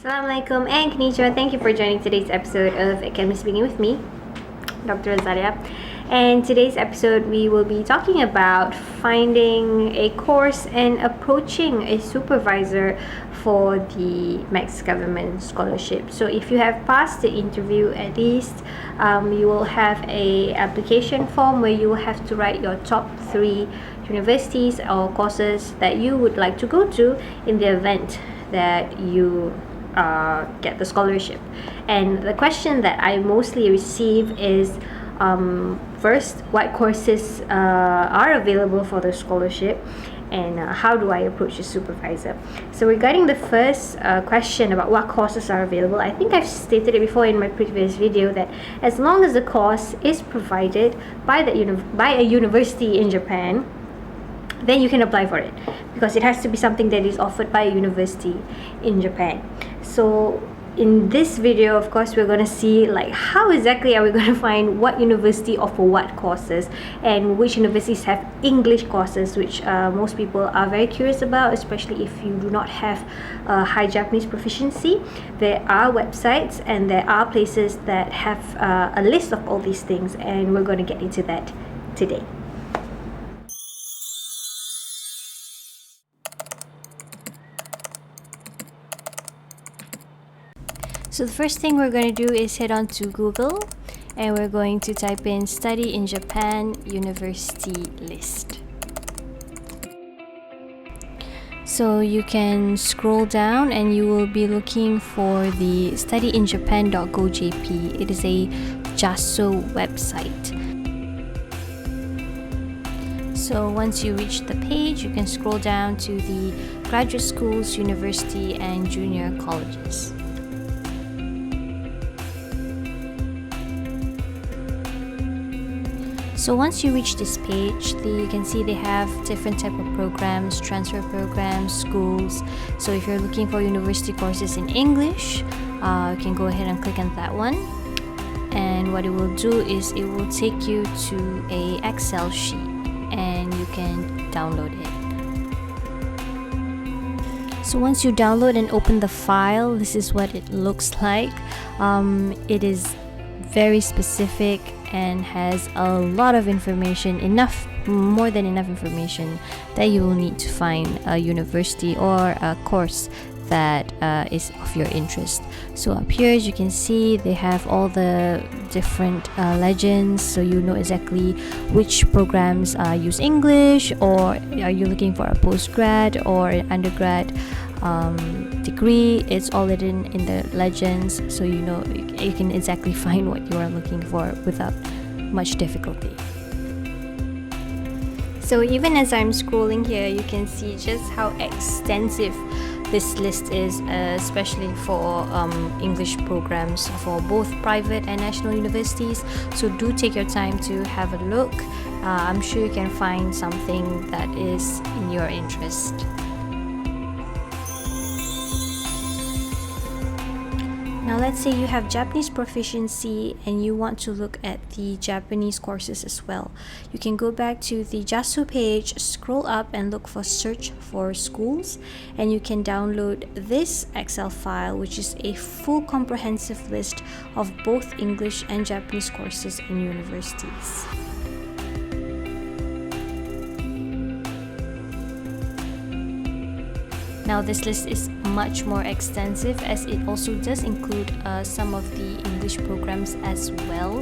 Assalamualaikum and konnichiwa. Thank you for joining today's episode of Academy Speaking with me, Dr. Azaria. And today's episode we will be talking about finding a course and approaching a supervisor for the MEXT government scholarship. So if you have passed the interview at least, you will have a application form where you will have to write your top 3 universities or courses that you would like to go to in the event that you get the scholarship. And the question that I mostly receive is first, what courses are available for the scholarship, and how do I approach a supervisor? So regarding the first question about what courses are available, I think I've stated it before in my previous video that as long as the course is provided by a university in Japan, then you can apply for it, because it has to be something that is offered by a university in Japan. So in this video, of course, we're going to see like how exactly are we going to find what university offer what courses, and which universities have English courses, which most people are very curious about, especially if you do not have high Japanese proficiency. There are websites and there are places that have a list of all these things, and we're going to get into that today. So the first thing we're going to do is head on to Google, and we're going to type in Study in Japan University List. So you can scroll down and you will be looking for the studyinjapan.go.jp. It is a JASO website. So once you reach the page, you can scroll down to the graduate schools, university, and junior colleges. So once you reach this page, you can see they have different type of programs, transfer programs, schools. So if you're looking for university courses in English, you can go ahead and click on that one. And what it will do is it will take you to a Excel sheet, and you can download it. So once you download and open the file, this is what it looks like. It is very specific and has a lot of information, more than enough information that you will need to find a university or a course that is of your interest. So up here, as you can see, they have all the different legends, so you know exactly which programs use English, or are you looking for a postgrad or an undergrad degree. It's all written in the legends, so you know you can exactly find what you are looking for without much difficulty. So even as I'm scrolling here, you can see just how extensive this list is, especially for English programs for both private and national universities. So do take your time to have a look. I'm sure you can find something that is in your interest. Now let's say you have Japanese proficiency and you want to look at the Japanese courses as well. You can go back to the JASO page, scroll up and look for search for schools, and you can download this Excel file, which is a full comprehensive list of both English and Japanese courses in universities. Now this list is much more extensive, as it also does include some of the English programs as well.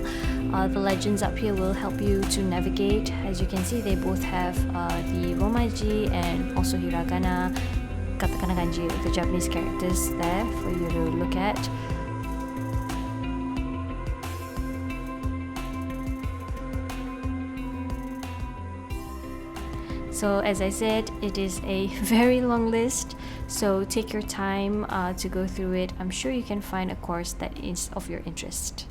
The legends up here will help you to navigate. As you can see, they both have the Romaji and also Hiragana, Katakana Kanji, the Japanese characters there for you to look at. So as I said, it is a very long list, so take your time to go through it. I'm sure you can find a course that is of your interest.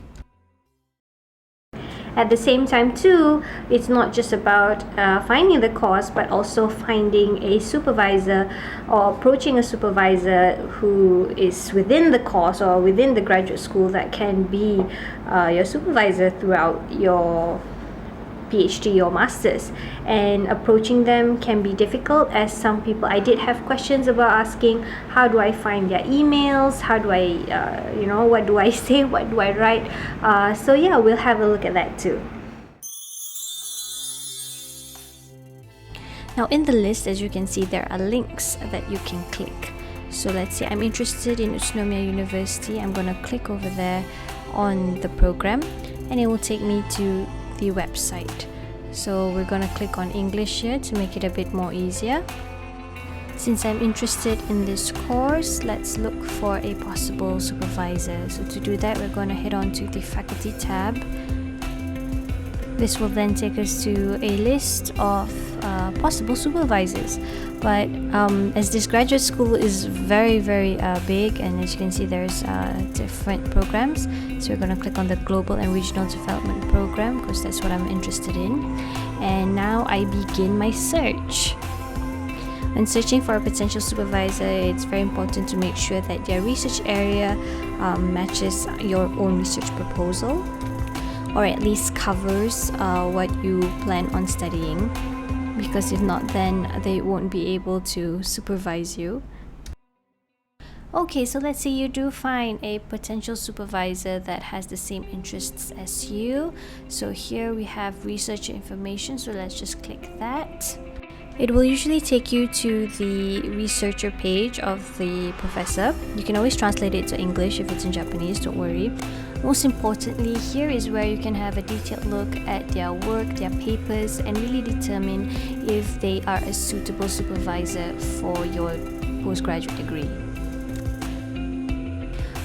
At the same time too, it's not just about finding the course, but also finding a supervisor or approaching a supervisor who is within the course or within the graduate school that can be your supervisor throughout your PhD or masters, and approaching them can be difficult, as some people, I did have questions about asking how do I find their emails, how do I what do I say, what do I write. So yeah, we'll have a look at that too. Now in the list, as you can see, there are links that you can click. So let's say I'm interested in Utsunomiya University. I'm going to click over there on the program and it will take me to the website. So we're going to click on English here to make it a bit more easier. Since I'm interested in this course, let's look for a possible supervisor. So to do that, we're going to head on to the faculty tab. This will then take us to a list of possible supervisors. But as this graduate school is very big, and as you can see, there's different programs, so we're going to click on the Global and Regional Development Program because that's what I'm interested in. And now I begin my search. When searching for a potential supervisor, it's very important to make sure that their research area matches your own research proposal, or at least covers what you plan on studying, because if not, then they won't be able to supervise you. Okay, so let's say you do find a potential supervisor that has the same interests as you. So here we have research information, so let's just click that. It will usually take you to the researcher page of the professor. You can always translate it to English if it's in Japanese, don't worry. Most importantly, here is where you can have a detailed look at their work, their papers, and really determine if they are a suitable supervisor for your postgraduate degree.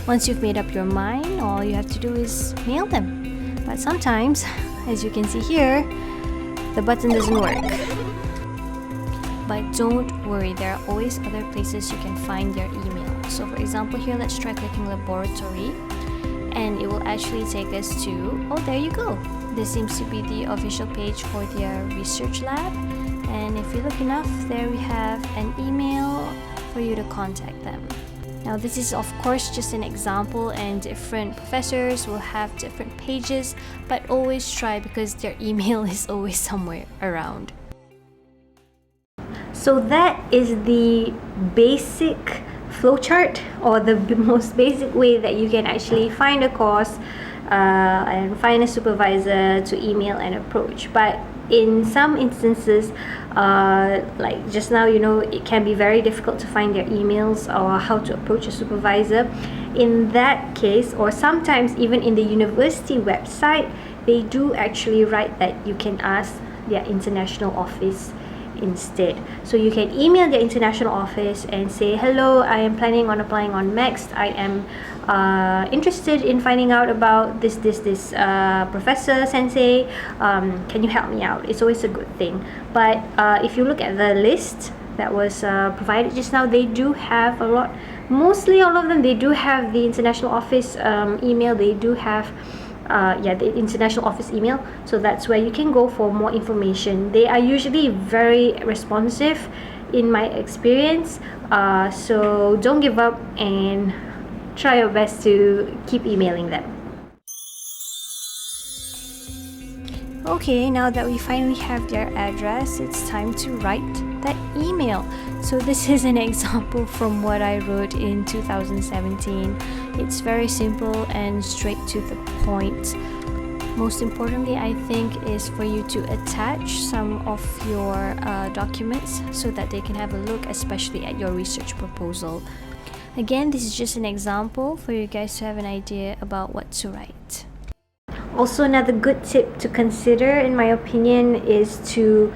Once you've made up your mind, all you have to do is mail them. But sometimes, as you can see here, the button doesn't work. But don't worry, there are always other places you can find their email. So for example, here let's try clicking laboratory, and it will actually take us to, oh, there you go. This seems to be the official page for their research lab. And if you look enough, there we have an email for you to contact them. Now this is of course just an example, and different professors will have different pages, but always try, because their email is always somewhere around. So that is the basic flowchart, or the most basic way that you can actually find a course and find a supervisor to email and approach. But in some instances, like just now, it can be very difficult to find their emails or how to approach a supervisor. In that case, or sometimes even in the university website, they do actually write that you can ask their international office instead. So you can email the international office and say, hello, I am planning on applying on MEXT. I am interested in finding out about this professor sensei. Can you help me out? It's always a good thing. But if you look at the list that was provided just now, they do have a lot, mostly all of them, they do have the international office email. They do have the international office email, so that's where you can go for more information. They are usually very responsive in my experience, so don't give up and try your best to keep emailing them. Okay, now that we finally have their address, it's time to write that email. So this is an example from what I wrote in 2017. It's very simple and straight to the point. Most importantly, I think, is for you to attach some of your documents so that they can have a look, especially at your research proposal. Again, this is just an example for you guys to have an idea about what to write. Also, another good tip to consider, in my opinion, is to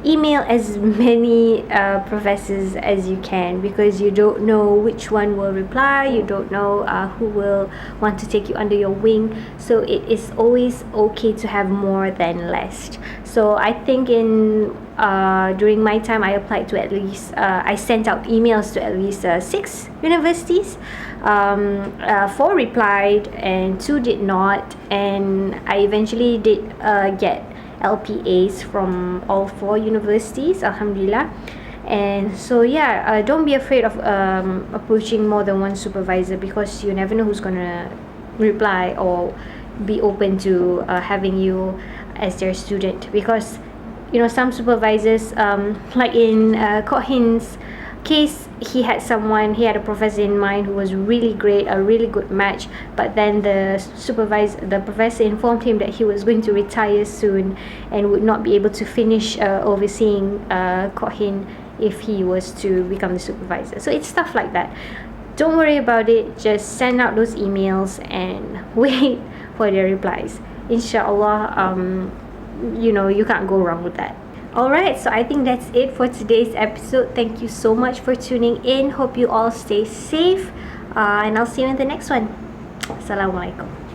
email as many professors as you can, because you don't know which one will reply, you don't know who will want to take you under your wing. So it is always okay to have more than less. So I think during my time, I applied to at least I sent out emails to at least 6 universities. 4 replied and 2 did not, and I eventually did get LPAs from all 4 universities, alhamdulillah. And so don't be afraid of approaching more than one supervisor, because you never know who's gonna reply or be open to having you as their student, because some supervisors, like in Koh Hin's case, he had a professor in mind who was really great, a really good match, but then the professor informed him that he was going to retire soon and would not be able to finish overseeing Koh Hin if he was to become the supervisor. So it's stuff like that. Don't worry about it, just send out those emails and wait for their replies. Inshallah, you can't go wrong with that. Alright, so I think that's it for today's episode. Thank you so much for tuning in. Hope you all stay safe, and I'll see you in the next one. Assalamualaikum.